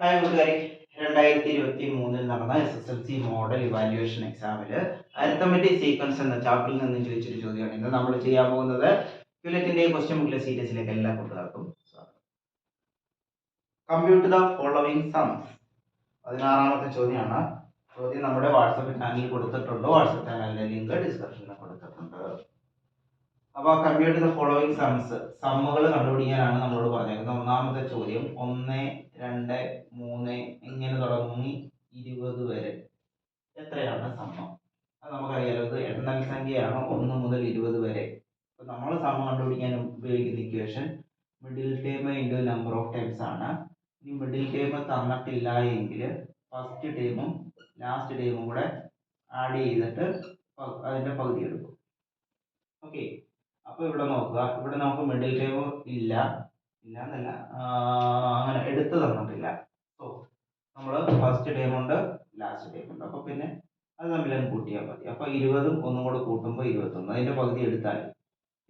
Hi കൂട്ടുകാരെ, 2023 നടന്ന SSLC model evaluation എക്സാമില് അരിത്തമെറ്റിക് സീക്വൻസ് എന്ന ചാപ്റ്ററിൽ നിന്ന് ചോദിച്ചൊരു ചോദ്യമാണ് ഇന്ന് നമ്മൾ ചെയ്യാൻ പോകുന്നത്. ക്യുലറ്റിന്റെ ക്വസ്റ്റ്യൻ ബുക്കിലെ സീരീസിലേക്ക് എല്ലാ കൂട്ടുകാർക്കും സ്വാഗതം. കമ്പ്യൂട്ട് ദ ഫോളോവിങ് സംസ് 16ാമത്തെ ചോദ്യമാണ്. ചോദ്യം നമ്മുടെ വാട്സപ്പ് ചാനലിൽ കൊടുത്തിട്ടുണ്ട്. വാട്സപ്പ് ചാനലിന്റെ ലിങ്ക് ഡിസ്ക്രിപ്ഷനിൽ കൊടുത്തിട്ടുണ്ട്. അപ്പോൾ കമ്പ്യൂട്ട് ദ ഫോളോവിങ് സംസ്, സമ്മുകൾ കണ്ടുപിടിക്കാനാണ് നമ്മളോട് പറഞ്ഞേക്കുന്നത്. ഒന്നാമത്തെ ചോദ്യം 1, 2, 3 ഇങ്ങനെ തുടങ്ങി 20 വരെ എത്രയാണ് സമ്മം? അത് നമുക്കറിയാലോ, ഇത് എണ്ണൽ സംഖ്യയാണ് 1 മുതൽ 20 വരെ. അപ്പോൾ നമ്മൾ സമ്മം കണ്ടുപിടിക്കാൻ ഉപയോഗിക്കുന്ന equation middle term into number of terms ആണ്. ഈ മിഡിൽ ടേം തന്നിട്ടില്ല എങ്കിൽ ഫസ്റ്റ് ടേമും ലാസ്റ്റ് ടേമും കൂടെ ആഡ് ചെയ്തിട്ട് അതിന്റെ പകുതി എടുക്കും. ഓക്കെ, അപ്പോൾ ഇവിടെ നോക്കുക, ഇവിടെ നമുക്ക് മിഡിൽ ടേം ഇല്ല എന്നല്ല, അങ്ങനെ എടുത്ത് തന്നിട്ടില്ല. സോ നമ്മൾ ഫസ്റ്റ് ടേം ഉണ്ട്, ലാസ്റ്റ് ടേം ഉണ്ട്. അപ്പോൾ പിന്നെ അത് തമ്മിലങ്ങ് കൂട്ടിയാൽ മതി. അപ്പോൾ 20ഉം ഒന്നും കൂടെ കൂട്ടുമ്പോൾ 21, അതിന്റെ പകുതി എടുത്താൽ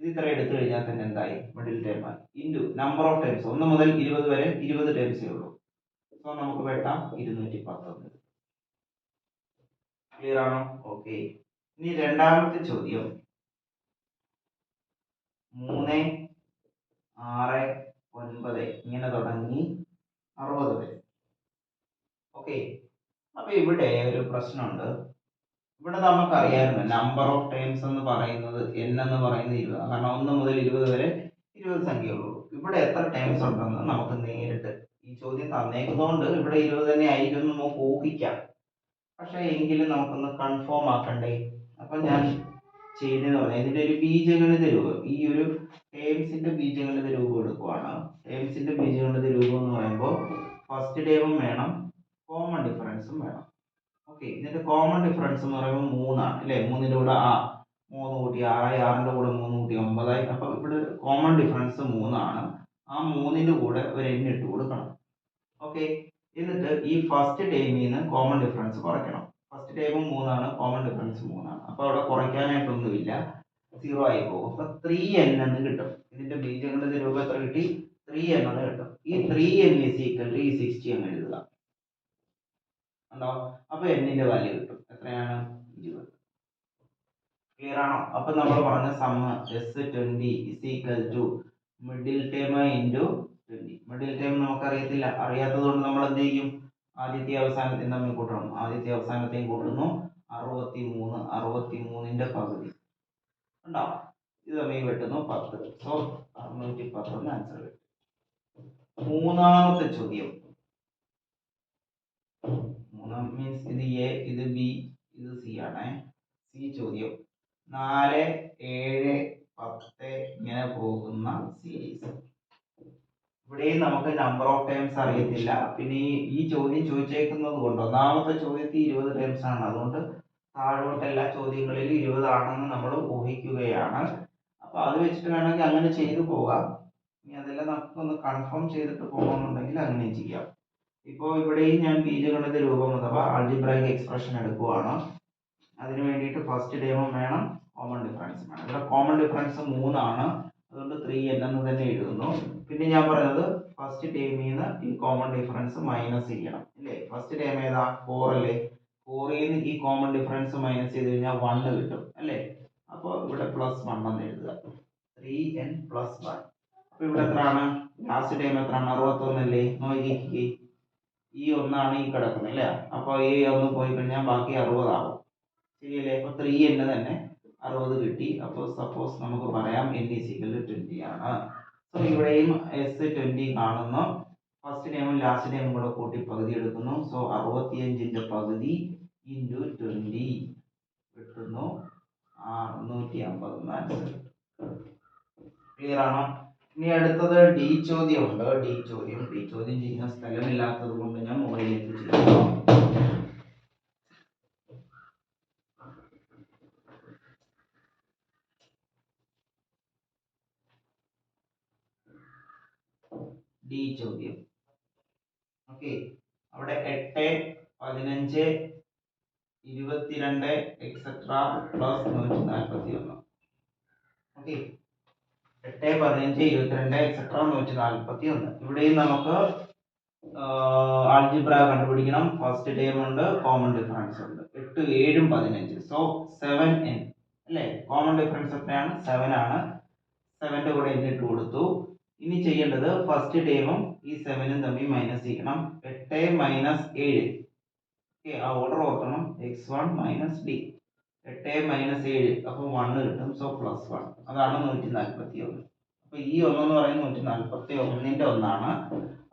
ഇത് ഇത്ര എടുത്തു കഴിഞ്ഞാൽ തന്നെ എന്തായി? മിഡിൽ ടേം ആയി. ഇൻറ്റു നമ്പർ ഓഫ് ടേംസ്, 1 മുതൽ 20 വരെ 20 ടേംസേ ഉള്ളൂ. സോ നമുക്ക് വെട്ടാം 210. ക്ലിയർ ആണോ? ഓക്കെ. ഇനി രണ്ടാമത്തെ ചോദ്യം 3, 6, 9 ഇങ്ങനെ തുടങ്ങി 60 വരെ. ഓക്കെ, അപ്പൊ ഇവിടെ ഒരു പ്രശ്നമുണ്ട്. ഇവിടെ നമുക്കറിയാമായിരുന്നു നമ്പർ ഓഫ് ടേംസ് എന്ന് പറയുന്നത് n എന്ന് പറയുന്നത് 20, കാരണം 1 മുതൽ 20 വരെ 20 സംഖ്യകളുള്ളൂ. ഇവിടെ എത്ര ടേംസ് ഉണ്ടെന്ന് നമുക്ക് നേരിട്ട് ഈ ചോദ്യം തന്നേക്കുന്നതുകൊണ്ട് ഇവിടെ 20 തന്നെ ആയിരിക്കും എന്ന് നമുക്ക് ഊഹിക്കാം. പക്ഷെ എങ്കിലും നമുക്കൊന്ന് കൺഫേം ആക്കണ്ടേ? അപ്പൊ ഞാൻ ചെയ്തെന്ന് പറഞ്ഞാൽ ഇതിന്റെ ഒരു ബീജഗണിത രൂപം, ഈ ഒരു ടേംസിന്റെ ബീജഗണിത രൂപം എടുക്കുവാണ്. ടേംസിന്റെ ബീജഗണിത രൂപം എന്ന് പറയുമ്പോൾ ഫസ്റ്റ് ടേമും വേണം, കോമൺ ഡിഫറൻസും വേണം. ഓക്കെ, ഇതിന്റെ കോമൺ ഡിഫറൻസ് എന്ന് പറയുമ്പോൾ 3 ആണ് അല്ലെ. 3ന്റെ കൂടെ 3 കൂട്ടി 6, 6ന്റെ കൂടെ 3 കൂട്ടി 9. അപ്പൊ ഇവിടെ കോമൺ ഡിഫറൻസ് 3 ആണ്. ആ 3ന്റെ കൂടെ ഒരു n ഇട്ട് കൊടുക്കണം. ഓക്കെ, എന്നിട്ട് ഈ ഫസ്റ്റ് ടേമിൽ നിന്ന് കോമൺ ഡിഫറൻസ് കുറയ്ക്കണം. ഫസ്റ്റ് ടേമും 3 ആണ്, കോമൺ ഡിഫറൻസ് 3 ആണ്. അപ്പൊ അവിടെ കുറയ്ക്കാനായിട്ടൊന്നുമില്ല, 0 ആയി പോകും. അപ്പൊ 3n എന്ന് കിട്ടും. ഇതിന്റെ ബീജഗണിത രൂപം എത്ര കിട്ടി? 3n എന്ന് കിട്ടും. ഈ 3n ഈ 60 എന്ന് എഴുതുക. ഉണ്ടോ? അപ്പൊ n-ന്റെ വാല്യൂ കിട്ടും. എത്രയാണ്? 20. ക്ലിയർ ആണോ? അപ്പൊ നമ്മൾ പറഞ്ഞ sum S20 middle term into 20. Middle term നമുക്ക് അറിയത്തില്ല, അറിയാത്തത് കൊണ്ട് നമ്മൾ എന്ത് ചെയ്യും? ആദ്യത്തെ അവസാനത്തെയും തമ്മിൽ കൂട്ടണം. ആദ്യത്തെ അവസാനത്തെയും കൂട്ടുന്നു 63. 63ന്റെ പകുതി ഉണ്ടോ? ഇത് തമ്മിൽ വെട്ടുന്നു 10. സോ 610 ആൻസർ കിട്ടും. മൂന്നാമത്തെ ചോദ്യം, മീൻസ് ഇത് എ, ഇത് ബി, ഇത് സി ആണ്. സി ചോദ്യം 4, 7, 10 ഇങ്ങനെ പോകുന്ന സീരീസ്. ഇവിടെയും നമുക്ക് നമ്പർ ഓഫ് ടേംസ് അറിയത്തില്ല. പിന്നെ ഈ ചോദ്യം ചോദിച്ചേക്കുന്നത് കൊണ്ട് ഒന്നാമത്തെ ചോദ്യത്തിൽ 20 ടേംസ് ആണ്, അതുകൊണ്ട് താഴോട്ട് എല്ലാ ചോദ്യങ്ങളിലും 20 ആണെന്ന് നമ്മൾ ഊഹിക്കുകയാണ്. അപ്പൊ അത് വെച്ചിട്ട് വേണമെങ്കിൽ അങ്ങനെ ചെയ്തു പോകാം. ഇനി അതെല്ലാം നമുക്കൊന്ന് കൺഫേം ചെയ്തിട്ട് പോകണമെന്നുണ്ടെങ്കിൽ അങ്ങനെ ചെയ്യാം. ഇപ്പോൾ ഇവിടെയും ഞാൻ ബീജഗണിത രൂപം അഥവാ ആൾജിബ്രായിക് എക്സ്പ്രഷൻ എടുക്കുവാണ്. അതിന് വേണ്ടിയിട്ട് ഫസ്റ്റ് ടേമും വേണം, കോമൺ ഡിഫറൻസും വേണം. ഇവിടെ കോമൺ ഡിഫറൻസ് 3 ആണ്, അതുകൊണ്ട് 3n എന്ന് തന്നെ എഴുതുന്നു. പിന്നെ ഞാൻ പറയുന്നത് ഫസ്റ്റ് ടേമിൽ നിന്ന് ഈ കോമൺ ഡിഫറൻസ് മൈനസ് ചെയ്യണം അല്ലേ. ഫസ്റ്റ് ടേം ഏതാ? 4 അല്ലേ. 4ൽ നിന്ന് ഈ കോമൺ ഡിഫറൻസ് മൈനസ് ചെയ്ത് കഴിഞ്ഞാൽ 1 കിട്ടും അല്ലേ. അപ്പോൾ ഇവിടെ +1 എന്ന് എഴുതുക. 3n + 1. അപ്പൊ ഇവിടെ എത്രയാണ്? ലാസ്റ്റ് ടൈം എത്രയാണ്? 61 അല്ലേ. നോക്കിക്കേ, ഈ ഒന്നാണ് ഈ കിടക്കുന്നത് അല്ലേ. അപ്പൊ ഈ ഒന്ന് പോയി കഴിഞ്ഞാൽ ബാക്കി 60 ആവും. ശരിയല്ലേ. അപ്പൊ 3n തന്നെ 60 കിട്ടി. അപ്പോൾ സപ്പോസ് നമുക്ക് പറയാം n = 20 ആണ്. സോ ഇവിടെയും S20 കാണുന്നു. ഫസ്റ്റ് ടൈമും ലാസ്റ്റ് ടൈമും കൂടെ കൂട്ടി പകുതി എടുക്കുന്നു. സോ 65ന്റെ പകുതി ഇൻറ്റു 20 കിട്ടുന്നു 650 ആൻസർ. ക്ലിയർ ആണോ? ഇനി അടുത്തത് ഡി ചോദ്യം ഉണ്ട്. ഡി ചോദ്യം ചെയ്യുന്ന സ്ഥലമില്ലാത്തത് കൊണ്ട് ഞാൻ മൊബൈലിലേക്ക് ചെയ്യുന്നു. ഡി ചോദ്യം. ഓക്കെ, അവിടെ 8, 15, 22 എക്സെട്രാ പ്ലസ് 141. Okay, 8, 15, 22 et cetera 141. ഇവിടെയും നമുക്ക് ആൾജിബ്ര കണ്ടുപിടിക്കണം. ഫസ്റ്റ് ടേം ഉണ്ട്, കോമൺ ഡിഫറൻസ് ഉണ്ട്. 8 7 15. സോ 7n അല്ലേ? കോമൺ ഡിഫറൻസ് എത്രയാണ്? 7 ആണ്. 7ന്റെ കൂടെ n ഇട്ട് കൊടുത്തു. ഇനി ചെയ്യേണ്ടത് ഫസ്റ്റ് ടേമും ഈ 7ഉം തമ്മിൽ മൈനസ് ചെയ്യണം. 8 മൈനസ് 7. ആ ഓർഡർ ഓർക്കണം. x1 minus D. 8 മൈനസ് 7 അപ്പോൾ 1 കിട്ടും. So plus 1. അതാണ് 141. അപ്പൊ ഈ ഒന്നെന്ന് പറയുന്നത് 141ന്റെ ഒന്നാണ്.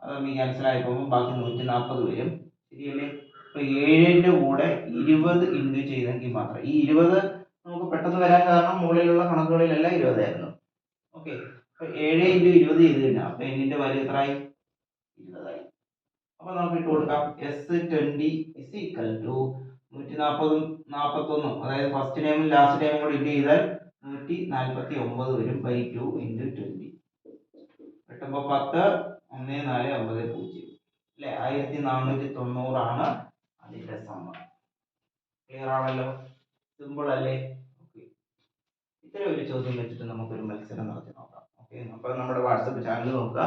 അത് നമ്മൾ ക്യാൻസൽ ആയി പോകുമ്പോൾ ബാക്കി 140 വരും. ശരിയല്ലേ? അപ്പൊ 7ന്റെ കൂടെ 20 ഇൻറ്റു ചെയ്തെങ്കിൽ മാത്രം. ഈ 20 നമുക്ക് പെട്ടെന്ന് വരാൻ കാരണം മുകളിലുള്ള കണക്കുകളിലെല്ലാം 20 ആയിരുന്നു. ഓക്കെ, അപ്പൊ 7 ഇൻറ്റു 20 ചെയ്ത് കഴിഞ്ഞാൽ അപ്പൊ എന്നിന്റെ വാല്യൂ എത്രയായി? 20 ആയി. അപ്പൊ നമുക്ക് ഇട്ട് കൊടുക്കാം S20 ഇസ് ഈക്വൽ ടു 140 41, അതായത് ഫസ്റ്റ് ടൈമും ലാസ്റ്റ് ടൈമും കൂടി ഇട്ട് ചെയ്താൽ 149 വരും. ബൈ 2 ഇൻറ്റു 20 കിട്ടുമ്പോൾ 10 1450 അല്ലെ? 1490 ആണ് അതിന്റെ സമ്മ. ക്ലിയർ ആണല്ലോ? സിമ്പിൾ അല്ലേ? ഓക്കെ, ഇത്തരം ഒരു ചോദ്യം വെച്ചിട്ട് നമുക്കൊരു മത്സരം നടത്തി നോക്കാം. ഓക്കെ, അപ്പോൾ നമ്മുടെ വാട്സപ്പ് ചാനൽ നോക്കുക.